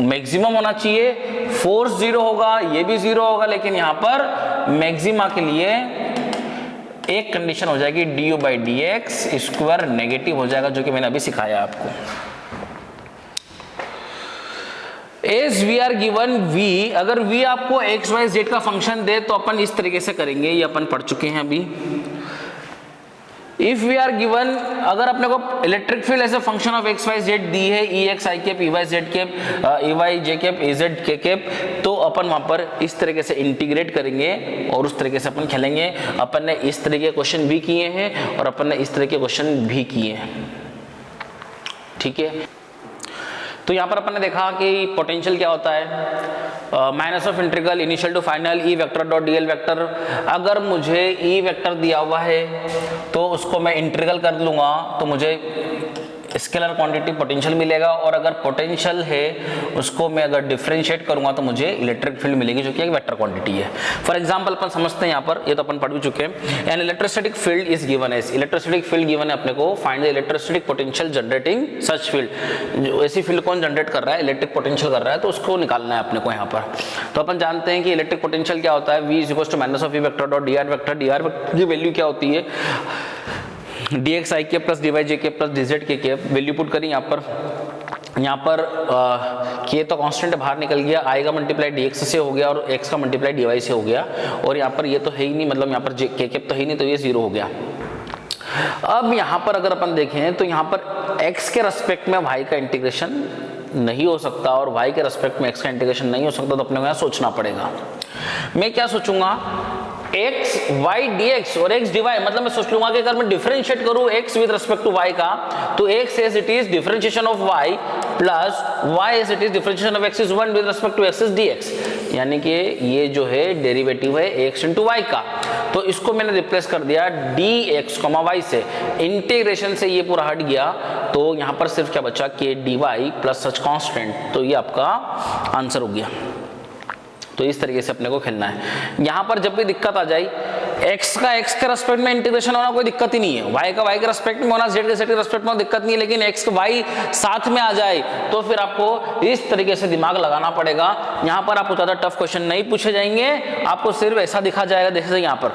मैक्सिमम होना चाहिए, फोर्स जीरो होगा, ये भी जीरो होगा, लेकिन यहां पर मैक्सिमा के लिए एक कंडीशन हो जाएगी, d u by d x square negative हो जाएगा, जो कि मैंने अभी सिखाया आपको। As we are given V, अगर V आपको एक्स वाई जेड का फंक्शन दे तो अपन इस तरीके से करेंगे, ये अपन पढ़ चुके हैं अभी। इफ वी आर गिवन, अगर अपने को electric field as a function of x y z दी है, e x i cap, e y z cap, e y j cap, e z k cap, तो अपन वहां पर इस तरीके से इंटीग्रेट करेंगे और उस तरीके से अपन खेलेंगे। अपन ने इस तरह के क्वेश्चन भी किए हैं और अपन ने इस तरह के क्वेश्चन भी किए हैं, ठीक है। तो यहाँ पर अपन ने देखा कि पोटेंशियल क्या होता है, minus of integral initial to final E vector dot dl vector. अगर मुझे ई वेक्टर दिया हुआ है तो उसको मैं इंटीग्रल कर लूँगा तो मुझे स्केलर क्वांटिटी पोटेंशियल मिलेगा, और अगर पोटेंशियल है उसको मैं अगर डिफरेंशिएट करूंगा तो मुझे इलेक्ट्रिक फील्ड मिलेगी, जो कि एक वेक्टर क्वांटिटी है। फॉर एग्जांपल अपन समझते हैं यहाँ पर, ये तो अपन पढ़ भी चुके हैं। An electrostatic field is given as, electrostatic field given है अपने को, find the electrostatic potential generating such field. ऐसी फील्ड कौन जनरेट कर रहा है, इलेक्ट्रिक पोटेंशियल कर रहा है, तो उसको निकालना है अपने को यहाँ पर। तो अपन जानते हैं कि इलेक्ट्रिक पोटेंशियल क्या होता है, V is equal to minus of E vector dot d r vector. D r की वैल्यू क्या होती है, डी एक्स आई के प्लस डी वाई जे के प्लस डी जेड के वैल्यू पुट करें यहाँ पर के तो कांस्टेंट बाहर निकल गया, आई का मल्टीप्लाई डी एक्स से हो गया और एक्स का मल्टीप्लाई डी वाई से हो गया, और यहाँ पर ये तो है ही नहीं, मतलब यहाँ पर के तो है ही नहीं, तो ये जीरो हो गया। अब यहाँ पर अगर अपन देखें तो यहाँ पर x के रेस्पेक्ट में y का इंटीग्रेशन नहीं हो सकता और y के रेस्पेक्ट में x का इंटीग्रेशन नहीं हो सकता, तो अपने को यहाँ सोचना पड़ेगा। मैं क्या सोचूंगा, x y dx और x dy, मतलब मैं सोच लूंगा कि अगर मैं डिफरेंशिएट करूं x with respect to y का, तो x as it is differentiation of y plus y as it is differentiation of x is 1 with respect to x is dx, यानी कि ये जो है डेरिवेटिव है x इंटू वाई का। तो इसको मैंने रिप्लेस कर दिया dx, y से, इंटीग्रेशन से ये पूरा हट गया, तो यहाँ पर सिर्फ क्या बचा k dy प्लस सच कांस्टेंट, तो ये आपका आंसर हो गया। तो इस तरीके से अपने को खेलना है। यहाँ पर जब भी दिक्कत आ जाए, x का x के रेस्पेक्ट में इंटीग्रेशन होना कोई दिक्कत ही नहीं है, y का y के रेस्पेक्ट में होना, z के z के रेस्पेक्ट में दिक्कत नहीं है, लेकिन x का y साथ में आ जाए तो फिर आपको इस तरीके से दिमाग लगाना पड़ेगा। यहाँ पर आपको ज़्यादा टफ क्वेश्चन नहीं पूछे जाएंगे, आपको सिर्फ ऐसा दिखा जाएगा, देखिए यहाँ पर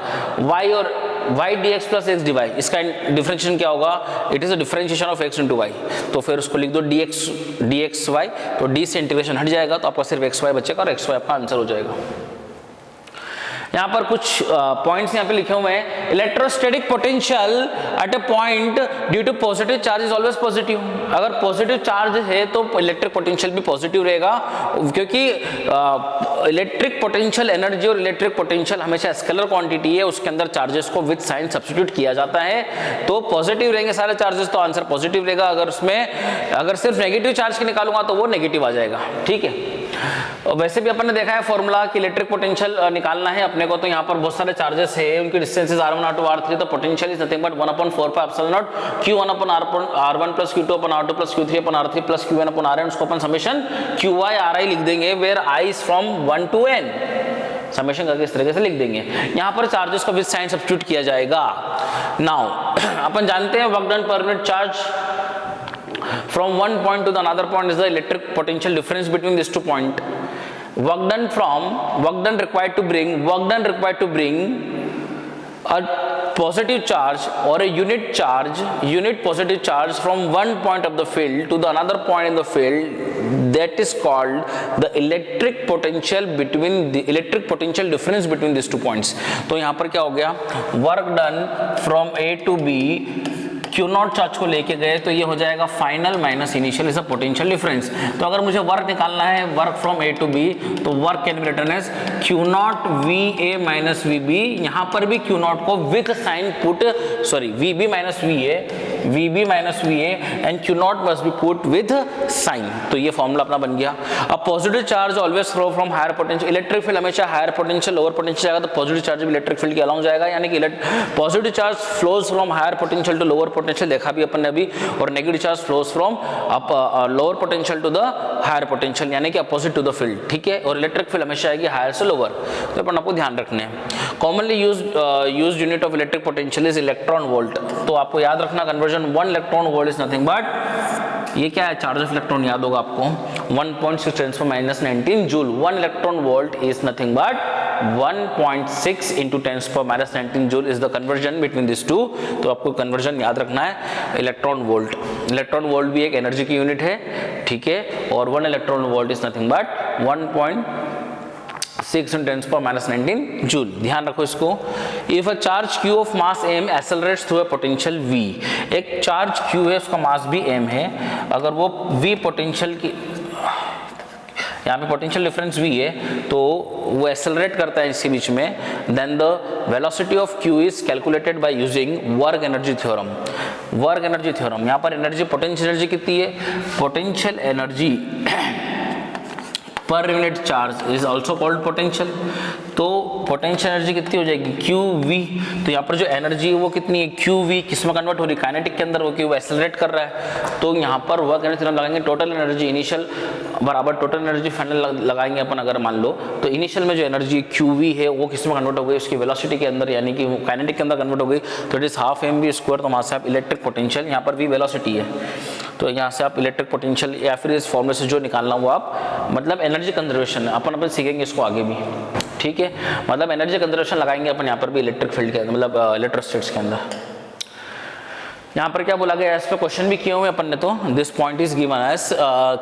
y और y dx plus x dy, इसका डिफरेंशिएशन क्या होगा, it is a differentiation of x into y, तो फिर उसको लिख दो dx y, तो d से इंटीग्रेशन हट जाएगा, तो आपका सिर्फ xy बचेगा और xy आपका आंसर हो जाएगा। यहाँ पर कुछ पॉइंट्स यहाँ पे लिखे हुए हैं। Electrostatic potential at a point due to positive charge is always positive. अगर पॉजिटिव चार्ज है तो इलेक्ट्रिक पोटेंशियल भी पॉजिटिव रहेगा, क्योंकि इलेक्ट्रिक पोटेंशियल एनर्जी और इलेक्ट्रिक पोटेंशियल हमेशा स्केलर क्वांटिटी है, उसके अंदर चार्जेस को विद साइन सब्स्टिट्यूट किया जाता है, तो पॉजिटिव रहेंगे सारे चार्जेस, तो आंसर पॉजिटिव रहेगा। अगर उसमें अगर सिर्फ नेगेटिव चार्ज के निकालूंगा तो वो नेगेटिव आ जाएगा, ठीक है। और वैसे भी अपन ने देखा है फॉर्मूला कि इलेक्ट्रिक पोटेंशियल निकालना है अपने को, तो यहाँ पर बहुत सारे चार्जेस है, उनकी डिस्टेंसेस r1 r2 r3, तो potential is nothing but 1/4πε0 q1/r1 r1 plus q2/r2 plus q3/r3 plus q1/rn, उसको अपन समेशन qi ri लिख देंगे, where i is from 1 to n, summation करके इस तरीके से लिख देंगे। यहाँ पर चार्जेस को विद साइन सब्स्टिट्यूट किया जाएगा। नाउ अपन जानते हैं वर्क डन पर unit charge from one point to the another point is the electric potential difference between these 2 points. Work done required to bring a positive charge or a unit positive charge from one point of the field to the another point in the field, that is called the electric potential difference between these 2 points. तो यहाँ पर क्या हो गया, work done from A to B, q not charge को लेके गए तो ये हो जाएगा final minus initial is a potential difference. तो अगर मुझे वर्क निकालना है, work from A to B, तो work can be written as q not v A minus v B. यहाँ पर भी क्यू नॉट को with sign put, sorry v B minus v A and q not must be put with sign. तो ये फॉर्मूला अपना बन गया। अब positive charge always flow from higher potential, electric field हमेशा हायर पोटेंशियल लोअर पोटेंशियल जाएगा, तो पॉजिटिव चार्ज भी इलेक्ट्रिक फील्ड के अलोंग जाएगा, यानी कि positive charge flows from higher potential to lower potential, देखा भी अपन ने अभी, और negative charge flows from lower potential to the higher potential, यानी कि अपोजिट टू द फील्ड, ठीक है। और इलेक्ट्रिक फील्ड हमेशा आएगी हायर से लोअर, तो अपन आपको ध्यान रखने हैं। Commonly used unit of electric potential is electron volt. तो आपको याद रखना conversion 1 electron volt is nothing but, ये क्या है, चार्ज ऑफ इलेक्ट्रॉन याद होगा आपको, 1.6 × 10⁻19 joule. 1 electron volt is nothing but 1.6 × 10⁻19 joule is the conversion between this two. तो आपको कन्वर्जन याद रखना है, इलेक्ट्रॉन वोल्ट। इलेक्ट्रॉन वोल्ट भी एक एनर्जी की यूनिट है, ठीक है, और 1 electron volt is nothing but 1.6 × 10⁻19 joule. ध्यान रखो इसको। If a charge q of mass m accelerates through a potential v, एक चार्ज q है, उसका मास भी m है, अगर वो v पोटेंशियल की, यहाँ पे पोटेंशियल डिफरेंस v है, तो वो एक्सेलरेट करता है इसके बीच में, then the velocity of q is calculated by using work energy theorem. यहाँ पर एनर्जी, पोटेंशियल एनर्जी कितनी है, पोटेंशियल एनर्जी पर unit charge is also called potential. तो पोटेंशियल एनर्जी कितनी हो जाएगी, QV। तो यहाँ पर जो एनर्जी है वो कितनी है, QV, किस में कन्वर्ट हो रही है, काइनेटिक के अंदर, वो क्यों एक्सेलरेट कर रहा है। तो यहाँ पर वर्क एनर्जी लगाएंगे, टोटल एनर्जी इनिशियल बराबर टोटल एनर्जी फाइनल लगाएंगे अपन, अगर मान लो तो इनिशियल में जो एनर्जी QV है वो किस में कन्वर्ट हो गई, उसकी वेलोसिटी के अंदर, यानी कि काइनेटिक के अंदर कन्वर्ट हो गई, तो इट इज ½ mv²। तो वहाँ से आप इलेक्ट्रिक पोटेंशियल, यहाँ पर v वेलोसिटी है, तो यहाँ से आप इलेक्ट्रिक पोटेंशियल या फिर इस फॉर्मूले से जो निकालना वो आप, मतलब एनर्जी कंजर्वेशन, अपन सीखेंगे इसको आगे भी, ठीक है। मतलब एनर्जी कंजर्वेशन लगाएंगे अपन यहाँ पर भी इलेक्ट्रिक फील्ड के, मतलब इलेक्ट्रोस्टैटिक्स के अंदर। यहाँ पर क्या बोला गया, इस पे क्वेश्चन भी किए हुए अपन ने, तो this point is given as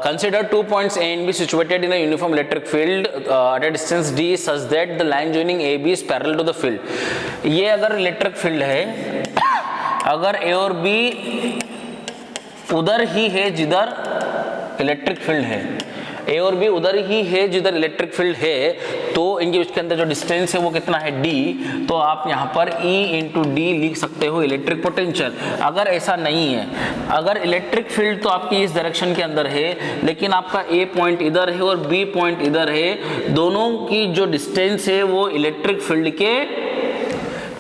consider 2 points A and B situated in a uniform electric field at a distance d such that the line joining AB is parallel to the field। ये अगर इलेक्ट्रिक फील्ड है अगर ए और बी उधर ही है जिधर इलेक्ट्रिक फील्ड है, ए और बी उधर ही है जिधर इलेक्ट्रिक फील्ड है, तो इनके बीच के अंदर जो डिस्टेंस है वो कितना है, d। तो आप यहाँ पर E इंटू डी लिख सकते हो इलेक्ट्रिक पोटेंशियल। अगर ऐसा नहीं है, अगर इलेक्ट्रिक फील्ड तो आपकी इस डायरेक्शन के अंदर है, लेकिन आपका A पॉइंट इधर है और B पॉइंट इधर है, दोनों की जो डिस्टेंस है वो इलेक्ट्रिक फील्ड के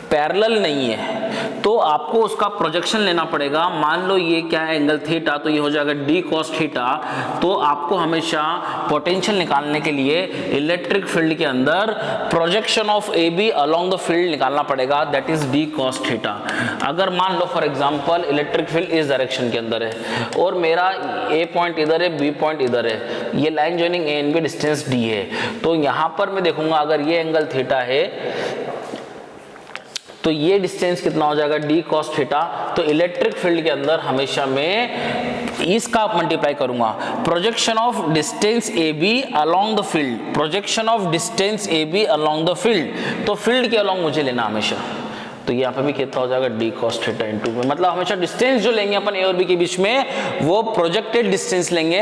पैरेलल नहीं है, तो आपको उसका प्रोजेक्शन लेना पड़ेगा। मान लो ये क्या है, एंगल थीटा, तो ये हो जाएगा d cos थीटा। तो आपको हमेशा पोटेंशियल निकालने के लिए इलेक्ट्रिक फील्ड के अंदर projection of A B along the field निकालना पड़ेगा, that is d cos theta. अगर मान लो फॉर एग्जांपल इलेक्ट्रिक फील्ड इस डायरेक्शन के अंदर है और मेरा a पॉइंट इधर है, b पॉइंट इधर है, ये line joining A and B distance d है, तो यहां पर मैं देखूंगा अगर ये एंगल थीटा है तो ये डिस्टेंस कितना हो जाएगा, d cos थीटा। तो इलेक्ट्रिक फील्ड के अंदर हमेशा मैं इसका मल्टीप्लाई करूंगा, projection of distance A B along the field, projection of distance A B along the field, तो फील्ड के अलोंग मुझे लेना हमेशा। तो यहाँ पे भी कितना हो जाएगा, d cos थीटा इनटू में, मतलब हमेशा डिस्टेंस जो लेंगे अपन ए और बी के बीच में वो प्रोजेक्टेड डिस्टेंस लेंगे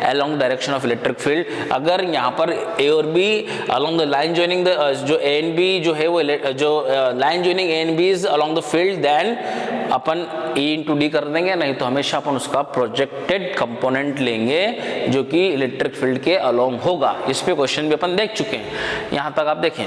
along direction of electric field. अगर यहाँ पर ए और B along the line joining the जो ए एंड बी जो है वो जो line joining A and B is along the field, then अपन E इंटू डी कर देंगे, नहीं तो हमेशा अपन उसका प्रोजेक्टेड कंपोनेंट लेंगे जो कि इलेक्ट्रिक फील्ड के अलोंग होगा। इस पे क्वेश्चन भी अपन देख चुके हैं, यहाँ तक आप देखें।